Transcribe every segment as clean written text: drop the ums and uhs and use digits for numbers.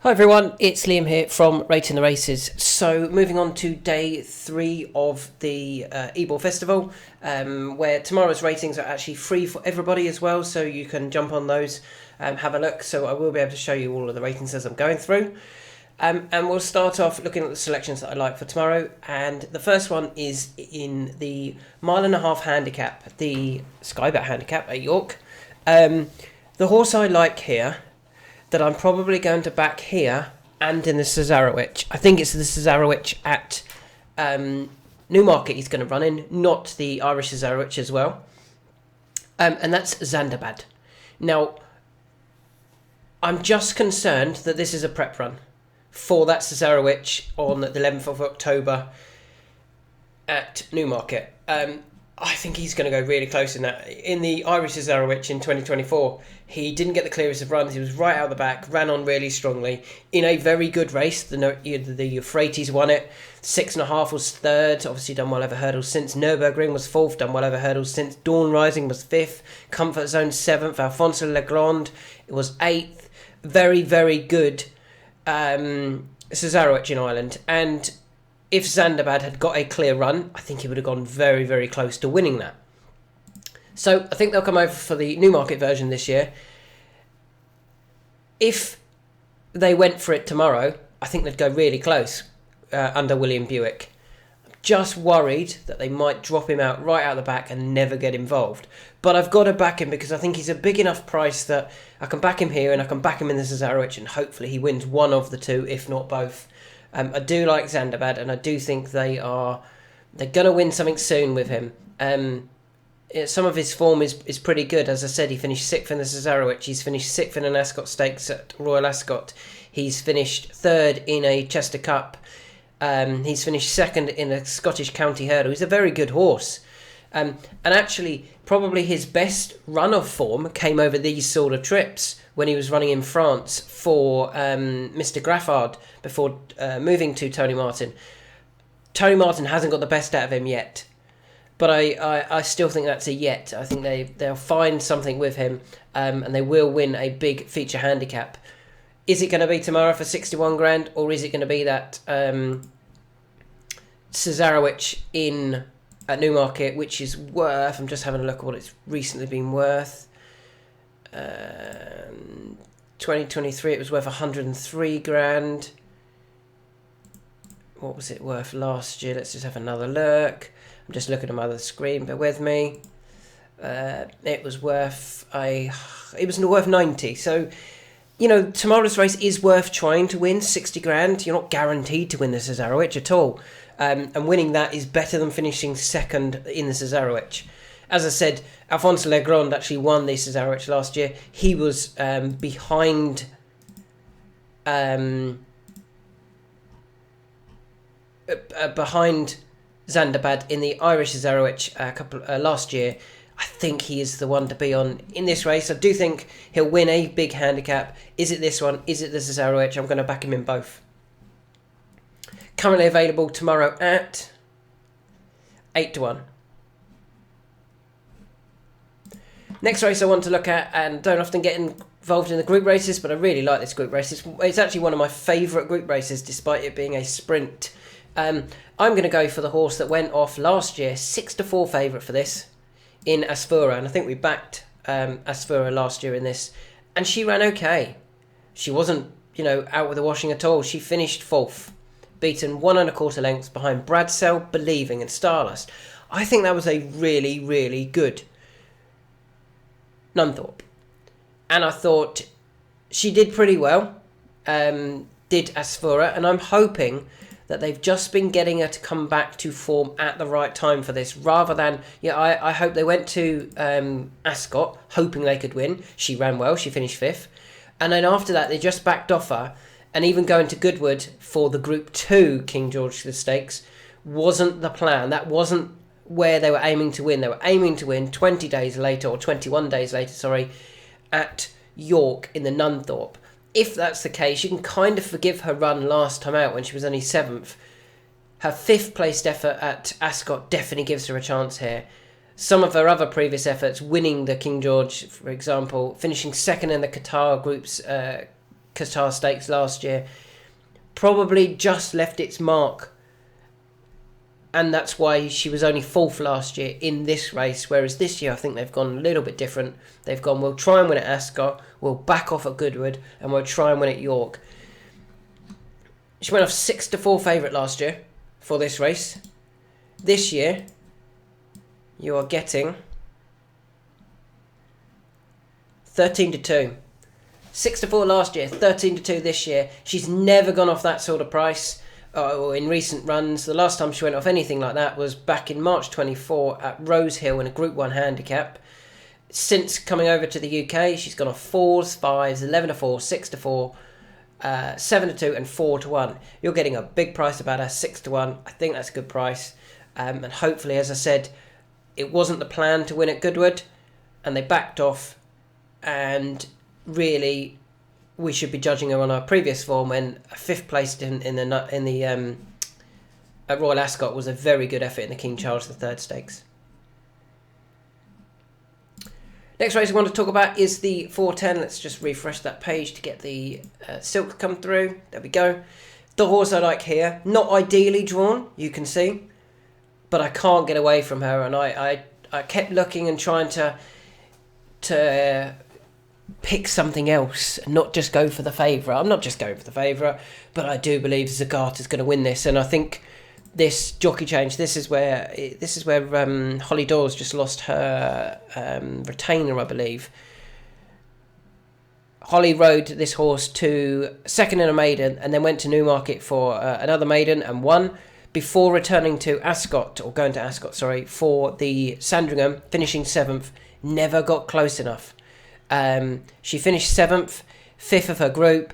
Hi everyone, it's Liam here from Rating the Races. So moving on to day 3 of the Ebor Festival, where tomorrow's ratings are actually free for everybody as well, so you can jump on those and have a look. So I will be able to show you all of the ratings as I'm going through. And we'll start off looking at the selections that I like for tomorrow. And the first one is in the 1.5 mile handicap, the Skybet handicap at York. The horse I like here, that I'm probably going to back here and in the Cesarewitch. I think it's the Cesarewitch at Newmarket he's going to run in, not the Irish Cesarewitch as well. And that's Zandabad. Now, I'm just concerned that this is a prep run for that Cesarewitch on the 11th of October at Newmarket. I think he's going to go really close in that. In the Irish Cesarewitch in 2024, he didn't get the clearest of runs. He was right out the back, ran on really strongly in a very good race. The Euphrates won it. 6.5 was third. Obviously done well over hurdles since. Nürburgring was fourth, done well over hurdles since. Dawn Rising was fifth. Comfort Zone seventh. Alphonse Legrand, it was eighth. Very, very good Cesarewitch in Ireland. And if Zandabad had got a clear run, I think he would have gone very, very close to winning that. So I think they'll come over for the Newmarket version this year. If they went for it tomorrow, I think they'd go really close under William Buick. I'm just worried that they might drop him out right out the back and never get involved. But I've got to back him because I think he's a big enough price that I can back him here and I can back him in the Cesarewitch, and hopefully he wins one of the two, if not both. I do like Zandabad, and I do think they're going to win something soon with him. Some of his form is pretty good. As I said, he finished 6th in the Cesarewitch. He's finished 6th in an Ascot Stakes at Royal Ascot. He's finished 3rd in a Chester Cup. He's finished 2nd in a Scottish County Hurdle. He's a very good horse. And actually, probably his best run of form came over these sort of trips when he was running in France for Mr. Graffard before moving to Tony Martin. Tony Martin hasn't got the best out of him yet, but I still think that's a yet. I think they'll find something with him, and they will win a big feature handicap. Is it going to be tomorrow for 61 grand, or is it going to be that Cesarewitch at Newmarket, which is worth, I'm just having a look at what it's recently been worth. 2023 it was worth 103 grand. What was it worth last year? Let's just have another look. I'm just looking at my other screen, bear with me. It was worth 90. So, tomorrow's race is worth trying to win 60 grand. You're not guaranteed to win the Cesarewitch at all. And winning that is better than finishing 2nd in the Cesarewitch. As I said, Alphonse Legrand actually won the Cesarewitch last year. He was behind Zandabad in the Irish Cesarewitch last year. I think he is the one to be on in this race. I do think he'll win a big handicap. Is it this one? Is it the Cesarewitch? I'm going to back him in both. Currently available tomorrow at 8-1. Next race I want to look at, and don't often get involved in the group races, but I really like this group race. It's actually one of my favourite group races, despite it being a sprint. I'm going to go for the horse that went off last year, 6-4 favourite for this, in Asfura, and I think we backed Asfura last year in this, and she ran okay. She wasn't, out with the washing at all. She finished 4th, beaten 1.25 lengths behind Bradsell, Believing and Starless. I think that was a really, really good Nunthorpe, and I thought she did pretty well, did Asfura, and I'm hoping that they've just been getting her to come back to form at the right time for this, rather than, I hope they went to Ascot hoping they could win. She ran well, she finished 5th, and then after that they just backed off her, and even going to Goodwood for the Group 2 King George the Stakes wasn't the plan. That wasn't where they were aiming to win. They were aiming to win 20 days later, or 21 days later, at York in the Nunthorpe. If that's the case, you can kind of forgive her run last time out when she was only 7th. Her 5th placed effort at Ascot definitely gives her a chance here. Some of her other previous efforts, winning the King George, for example, finishing 2nd in the Qatar Group's Qatar Stakes last year. Probably just left its mark, and that's why she was only 4th last year in this race, whereas this year I think they've gone a little bit different. They've gone, we'll try and win at Ascot, we'll back off at Goodwood, and we'll try and win at York. She went off 6-4 favourite last year for this race. This year, you are getting 13-2. 6-4 last year, 13-2 this year. She's never gone off that sort of price in recent runs. The last time she went off anything like that was back in March 24 at Rosehill in a Group 1 handicap. Since coming over to the UK, she's gone off 4s, 5s, 11-4, 6-4, 7-2 and 4-1. You're getting a big price about her, 6-1. I think that's a good price. And hopefully, as I said, it wasn't the plan to win at Goodwood, and they backed off. And really, we should be judging her on our previous form, when a 5th place at Royal Ascot was a very good effort in the King Charles III Stakes. Next race I want to talk about is the 410. Let's just refresh that page to get the silk to come through. There we go. The horse I like here, not ideally drawn, you can see, but I can't get away from her, and I kept looking and trying to pick something else and not just go for the favourite. I'm not just going for the favourite, but I do believe Zagata's going to win this, and I think this jockey change, this is where Holly Doyle's just lost her retainer, I believe. Holly rode this horse to 2nd in a maiden and then went to Newmarket for another maiden and won before returning to Ascot, or going to Ascot, sorry, for the Sandringham, finishing 7th. Never got close enough. She finished 7th, 5th of her group,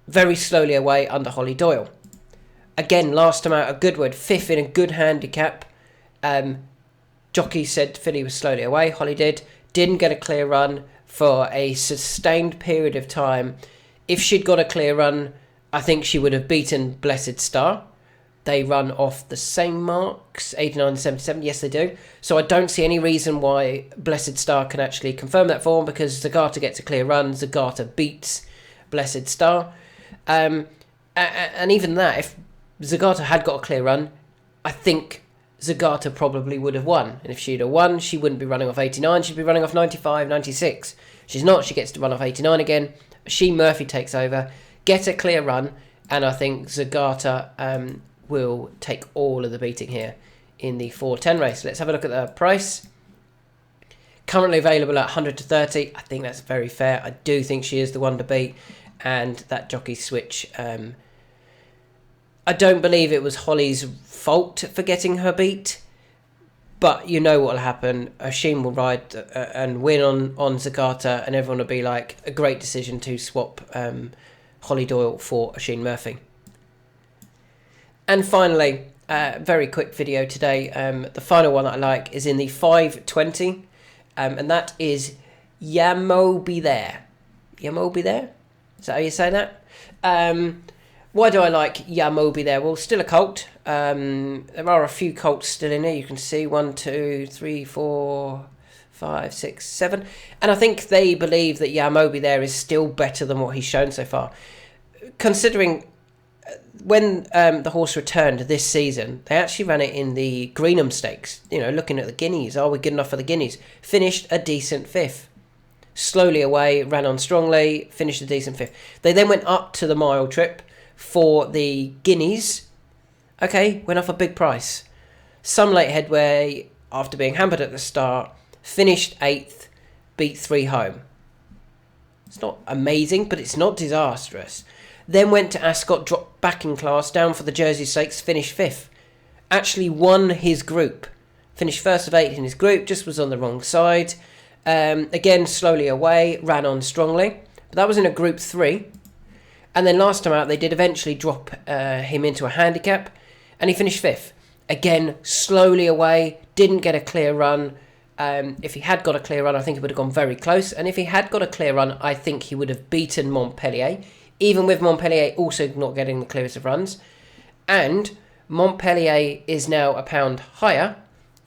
very slowly away under Holly Doyle. Again, last time out at Goodwood, 5th in a good handicap. Jockey said Filly was slowly away. Holly didn't get a clear run for a sustained period of time. If she'd got a clear run, I think she would have beaten Blessed Star. They run off the same marks, 89-77. Yes, they do. So I don't see any reason why Blessed Star can actually confirm that form, because Zagata gets a clear run. Zagata beats Blessed Star. And even that, if Zagata had got a clear run, I think Zagata probably would have won. And if she'd have won, she wouldn't be running off 89. She'd be running off 95, 96. She's not. She gets to run off 89 again. Sheen Murphy takes over, get a clear run, and I think Zagata will take all of the beating here in the 410 race. Let's have a look at the price. Currently available at 100 to 30. I think that's very fair. I do think she is the one to beat. And that jockey switch, I don't believe it was Holly's fault for getting her beat. But you know what will happen. Sheen will ride and win on Zagata, and everyone will be like, a great decision to swap Holly Doyle for Sheen Murphy. And finally, very quick video today. The final one that I like is in the 520, and that is Yamo Be There. Yamo Be There? Is that how you say that? Why do I like Yamo Be There? Well, still a colt. There are a few colts still in here. You can see 1, 2, 3, 4, 5, 6, 7. And I think they believe that Yamo Be There is still better than what he's shown so far. Considering when the horse returned this season, they actually ran it in the Greenham Stakes. You know, looking at the guineas, are we good enough for the guineas? Finished a decent 5th. Slowly away, ran on strongly, finished a decent 5th. They then went up to the mile trip for the guineas. Okay, went off a big price. Some late headway after being hampered at the start. Finished 8th, beat 3 home. It's not amazing, but it's not disastrous. Then went to Ascot, dropped back in class, down for the Jersey Stakes, finished 5th. Actually won his group. Finished 1st of 8 in his group, just was on the wrong side. Again, slowly away, ran on strongly. But that was in a Group 3. And then last time out, they did eventually drop him into a handicap. And he finished 5th. Again, slowly away, didn't get a clear run. If he had got a clear run, I think he would have gone very close. And if he had got a clear run, I think he would have beaten Montpellier. Even with Montpellier also not getting the clearest of runs. And Montpellier is now £1 higher.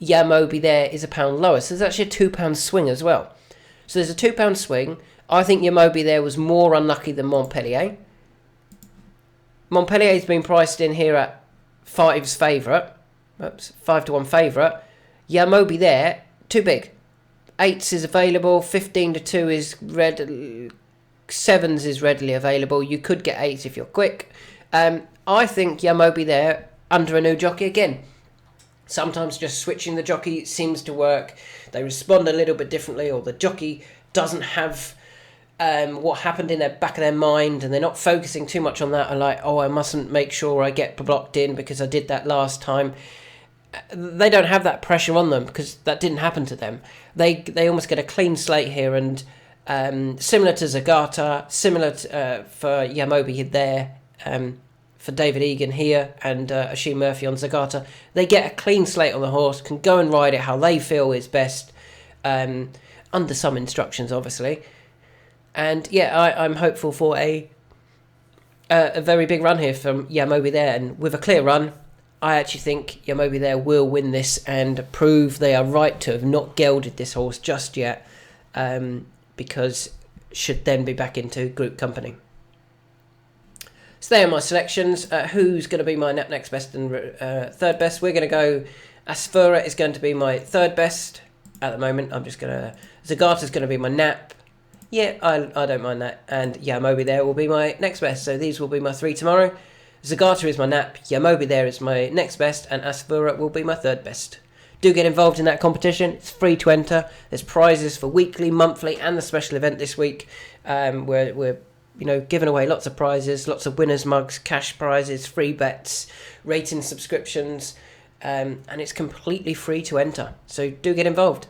Yamo Be There is £1 lower. So there's actually a £2 swing as well. So there's a £2 swing. I think Yamobi there was more unlucky than Montpellier. Montpellier's been priced in here at 5's favourite. Oops, 5-1 favourite. Yamobi there, too big. 8s is available, 15-2 is red, 7s is readily available. You could get 8s if you're quick. I think Yamobi there, under a new jockey again. Sometimes just switching the jockey seems to work. They respond a little bit differently, or the jockey doesn't have what happened in the back of their mind, and they're not focusing too much on that. Are like, oh, I mustn't make sure I get blocked in because I did that last time. They don't have that pressure on them because that didn't happen to them. They almost get a clean slate here, and similar to Zagata, similar to, for Yamobi there, for David Egan here, and Ashim Murphy on Zagata. They get a clean slate on the horse, can go and ride it how they feel is best, under some instructions, obviously. And yeah, I'm hopeful for a very big run here from Yamobi there, and with a clear run, I actually think Yamobi there will win this and prove they are right to have not gelded this horse just yet, because should then be back into group company. So there are my selections. Who's going to be my next best and third best? We're going to go Asfura is going to be my third best at the moment. Zagata's going to be my nap. Yeah, I don't mind that. And Yamobi there will be my next best. So these will be my 3 tomorrow. Zagata is my nap, Yamobi there is my next best, and Asfura will be my third best. Do get involved in that competition. It's free to enter. There's prizes for weekly, monthly, and the special event this week. We're giving away lots of prizes, lots of winners' mugs, cash prizes, free bets, rating subscriptions, and it's completely free to enter. So do get involved.